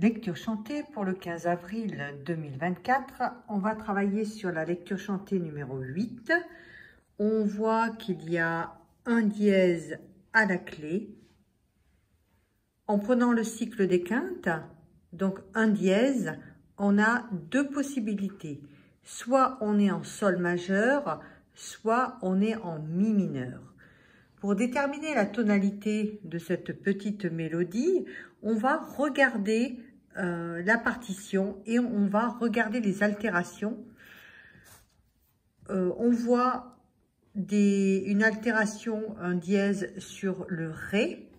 Lecture chantée pour le 15 avril 2024. On va travailler sur la lecture chantée numéro 8. On voit qu'il y a un dièse à la clé. En prenant le cycle des quintes, donc un dièse, on a deux possibilités. Soit on est en sol majeur, soit on est en mi mineur. Pour déterminer la tonalité de cette petite mélodie, on va regarder la partition et on va regarder les altérations. On voit une altération, un dièse sur le Ré.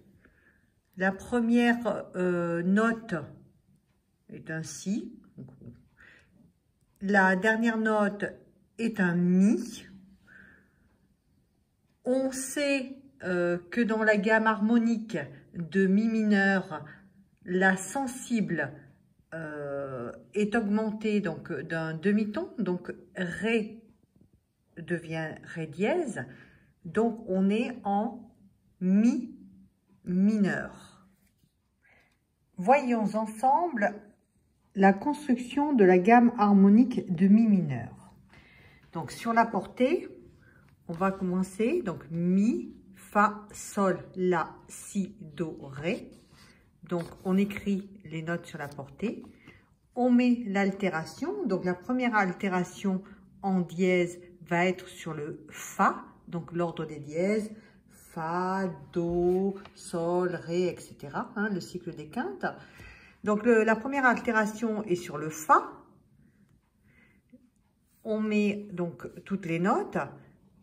La première note est un Si. La dernière note est un Mi. On sait que dans la gamme harmonique de Mi mineur, la sensible est augmentée donc d'un demi-ton, donc Ré devient Ré dièse, donc on est en Mi mineur. Voyons ensemble la construction de la gamme harmonique de Mi mineur. Donc sur la portée, on va commencer, donc Mi, Fa, Sol, La, Si, Do, Ré. Donc on écrit les notes sur la portée. On met l'altération, donc la première altération en dièse va être sur le Fa, donc l'ordre des dièses, Fa, Do, Sol, Ré, etc. Le cycle des quintes. Donc la première altération est sur le Fa. On met donc toutes les notes.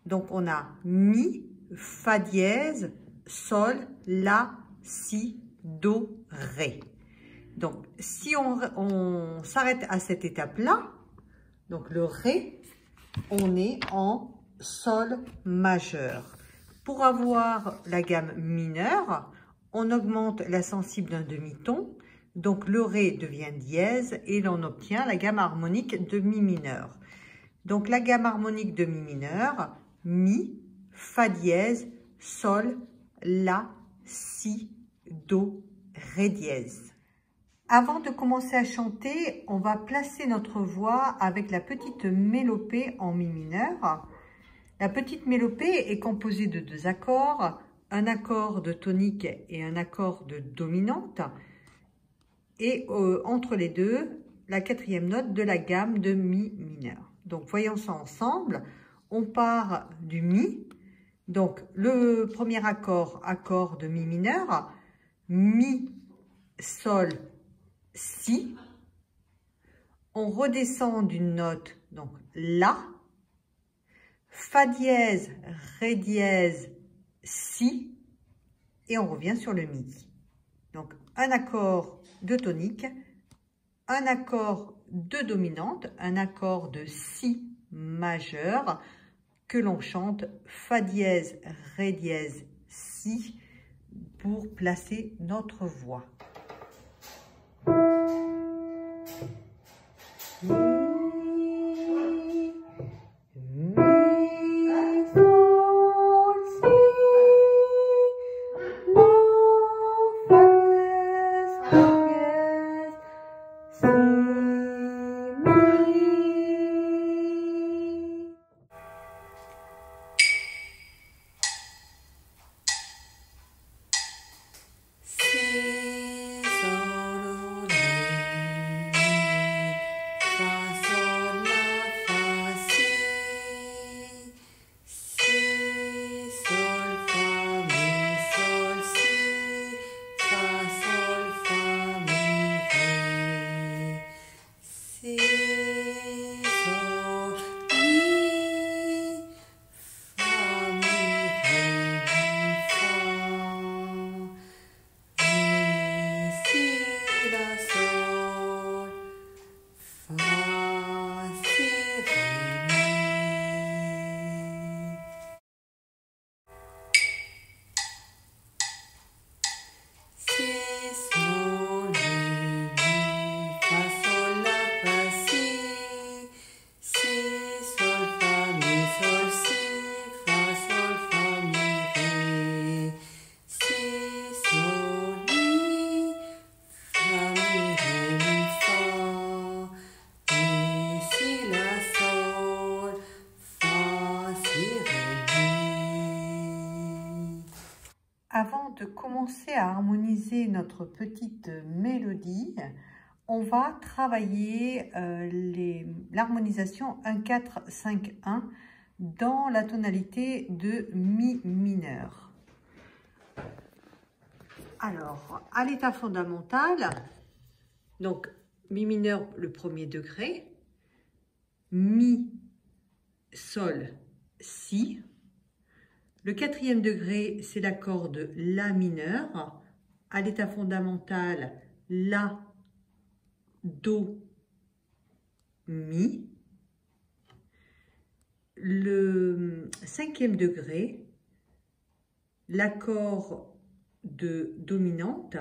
Donc on a Mi, Fa dièse, Sol, La, Si, Do, Ré. Donc si on s'arrête à cette étape-là, donc le Ré, on est en Sol majeur. Pour avoir la gamme mineure, on augmente la sensible d'un demi-ton, donc le Ré devient dièse et l'on obtient la gamme harmonique de Mi mineur. Donc la gamme harmonique de Mi mineur, Mi, Fa dièse, Sol, La, Si, Do, Ré dièse. Avant de commencer à chanter, on va placer notre voix avec la petite mélopée en Mi mineur. La petite mélopée est composée de deux accords, un accord de tonique et un accord de dominante. Et entre les deux, la quatrième note de la gamme de Mi mineur. Donc voyons ça ensemble. On part du Mi. Donc le premier accord, accord de Mi mineur, Mi, Sol, Si. On redescend d'une note, donc La. Fa dièse, Ré dièse, Si. Et on revient sur le Mi. Donc un accord de tonique, un accord de dominante, un accord de Si majeur que l'on chante Fa dièse, Ré dièse, Si pour placer notre voix. commencer à harmoniser notre petite mélodie, on va travailler l'harmonisation 1-4-5-1 dans la tonalité de Mi mineur. Alors, à l'état fondamental, donc Mi mineur le premier degré, Mi, Sol, Si. Le quatrième degré, c'est l'accord de La mineur. À l'état fondamental, La, Do, Mi. Le cinquième degré, l'accord de dominante,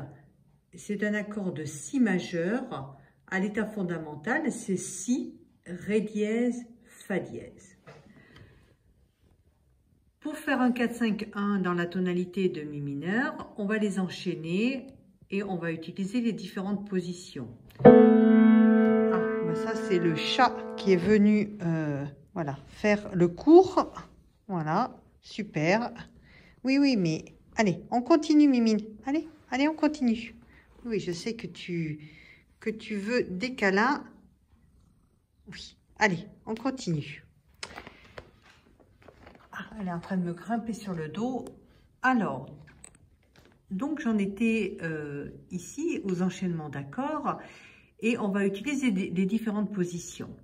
c'est un accord de Si majeur. À l'état fondamental, c'est Si, Ré dièse, Fa dièse. Pour faire un 4-5-1 dans la tonalité de Mi mineur, on va les enchaîner et on va utiliser les différentes positions. Ça c'est le chat qui est venu voilà, faire le cours. Voilà, super. Oui, mais allez, on continue Mimine. Allez, on continue. Oui, je sais que tu veux des câlins. Oui, allez, on continue. Elle est en train de me grimper sur le dos. Alors, donc j'en étais ici aux enchaînements d'accords et on va utiliser les différentes positions.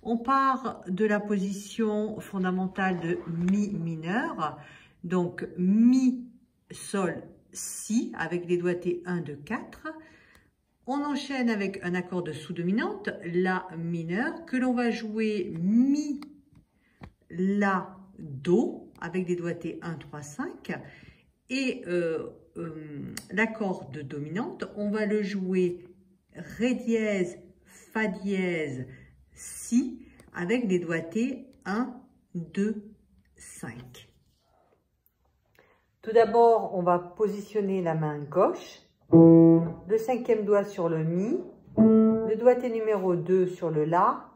On part de la position fondamentale de Mi mineur, donc Mi, Sol, Si avec les doigtés 1, 2, 4. On enchaîne avec un accord de sous-dominante, La mineur, que l'on va jouer Mi, La, Do avec des doigtés 1, 3, 5. Et l'accord de dominante, on va le jouer Ré dièse, Fa dièse, Si avec des doigtés 1, 2, 5. Tout d'abord, on va positionner la main gauche, le cinquième doigt sur le Mi, le doigté numéro 2 sur le La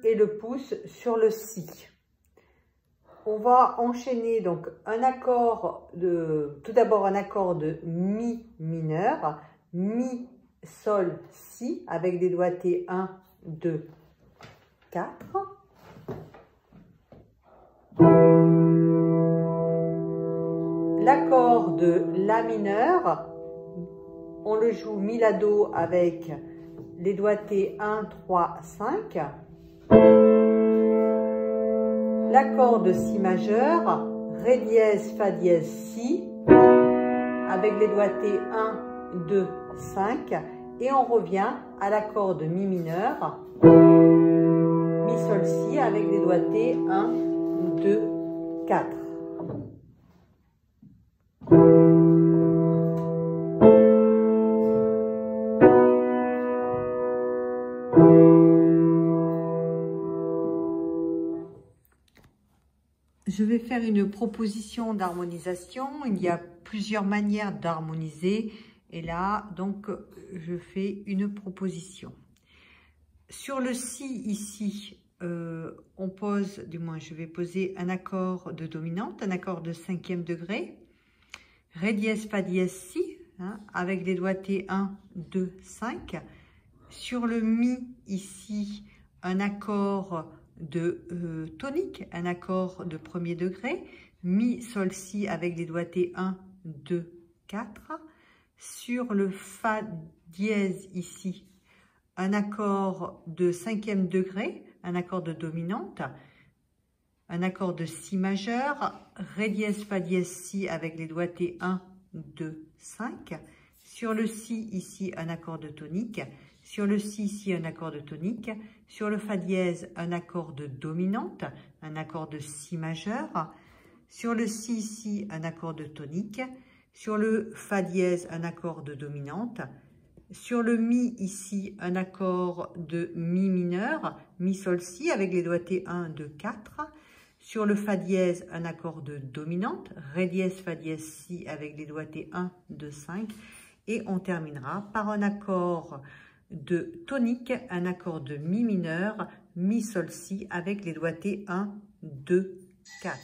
et le pouce sur le Si. On va enchaîner donc tout d'abord un accord de Mi mineur, Mi, Sol, Si avec des doigtés 1, 2, 4. L'accord de La mineur, on le joue Mi, La, Do avec les doigtés 1, 3, 5. L'accord de Si majeur, Ré dièse, Fa dièse, Si, avec les doigtés 1, 2, 5. Et on revient à l'accord de Mi mineur, Mi, Sol, Si, avec les doigtés 1, 2, 4. Je vais faire une proposition d'harmonisation. Il y a plusieurs manières d'harmoniser. Et là, donc, je fais une proposition. Sur le Si, ici, on pose, du moins, je vais poser un accord de dominante, un accord de cinquième degré. Ré dièse, Fa dièse, Si, hein, avec les doigtés 1, 2, 5. Sur le Mi, ici, un accord de tonique, un accord de premier degré, Mi, Sol, Si avec les doigtés 1, 2, 4. Sur le Fa dièse ici, un accord de cinquième degré, un accord de dominante, un accord de Si majeur, Ré dièse, Fa dièse, Si avec les doigtés 1, 2, 5. Sur le Si ici, un accord de tonique. Sur le Si ici, un accord de tonique. Sur le Fa dièse, un accord de dominante, un accord de Si majeur. Sur le Si ici, un accord de tonique. Sur le Fa dièse, un accord de dominante. Sur le Mi ici, un accord de Mi mineur, Mi, Sol, Si avec les doigtés 1, 2, 4. Sur le Fa dièse, un accord de dominante, Ré dièse, Fa dièse, Si avec les doigtés 1, 2, 5. Et on terminera par un accord de tonique, un accord de Mi mineur, Mi, Sol, Si avec les doigtés 1, 2, 4.